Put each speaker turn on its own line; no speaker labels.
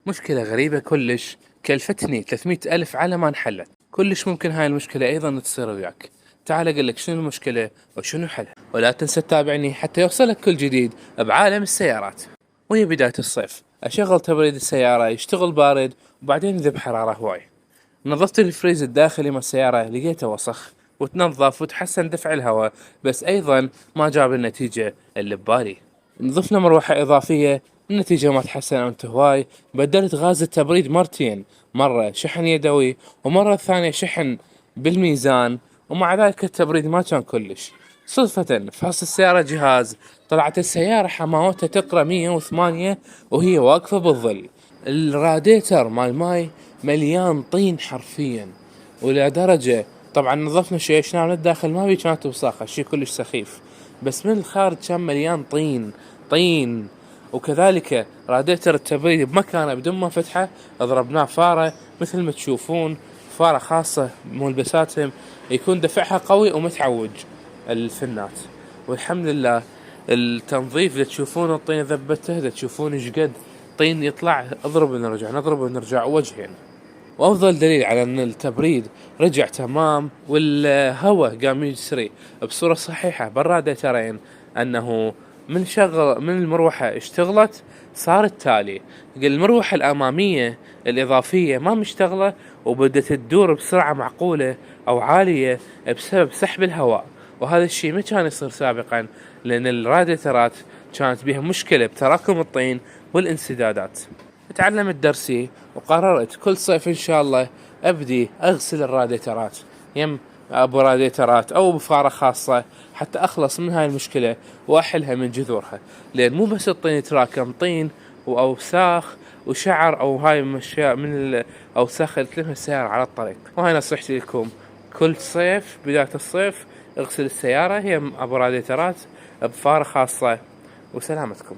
مشكلة غريبة كلش كلفتني 300 ألف على ما انحلت. كلش ممكن هاي المشكلة أيضا تصير وياك. تعال أقول لك شنو المشكلة وشنو حلها، ولا تنسى تتابعني حتى يوصلك كل جديد بعالم السيارات. وهي بداية الصيف أشغل تبريد السيارة يشتغل بارد وبعدين يذب حرارة هواي. نظفت الفريز الداخلي من السيارة لقيته وسخ، وتنظف وتحسن دفع الهواء، بس أيضا ما جاب النتيجة اللي ببالي. نضفنا مروحة إضافية، النتيجة ما تحسنت هواي. بدلت غاز التبريد مرتين، مرة شحن يدوي ومرة ثانية شحن بالميزان، ومع ذلك التبريد ما كان كلش. صدفة فحص السيارة جهاز، طلعت السيارة حماوتها تقرأ 108 وهي واقفة بالظل. الراديتر مال ماي مليان طين حرفيا، ولا درجة طبعا نظفنا شيشنا من الداخل ما بي كانت وساخة، شي كلش سخيف، بس من الخارج كان مليان طين. وكذلك راديتر التبريد بمكانه بدون ما فتحه ضربناه فارة مثل ما تشوفون، فارة خاصة ملبساتهم يكون دفعها قوي ومتعوج الفنات. والحمد لله التنظيف اللي تشوفون الطين ذبته، اللي تشوفون ايش قد طين يطلع، اضرب ونرجع نضرب ونرجع وجهين. وافضل دليل على ان التبريد رجع تمام والهواء قام يجري بصورة صحيحة بالراديترين انه من المروحة اشتغلت صار التالي. المروحة الامامية الاضافية ما مشتغلة وبدت تدور بسرعة معقولة او عالية بسبب سحب الهواء، وهذا الشيء ما كان يصير سابقا لان الراديترات كانت بها مشكلة بتراكم الطين والانسدادات. تعلمت درسي وقررت كل صيف إن شاء الله أبدي أغسل الراديترات يم أبو راديترات أو بفارة خاصة حتى أخلص من هاي المشكلة وأحلها من جذورها، لأن مو بس الطين يتراكم، طين وأوساخ وشعر أو هاي من الأوساخ اللي تلمها السيارة على الطريق. وهاي نصيحتي لكم، كل صيف بداية الصيف اغسل السيارة هي أبو راديترات بفارة خاصة، وسلامتكم.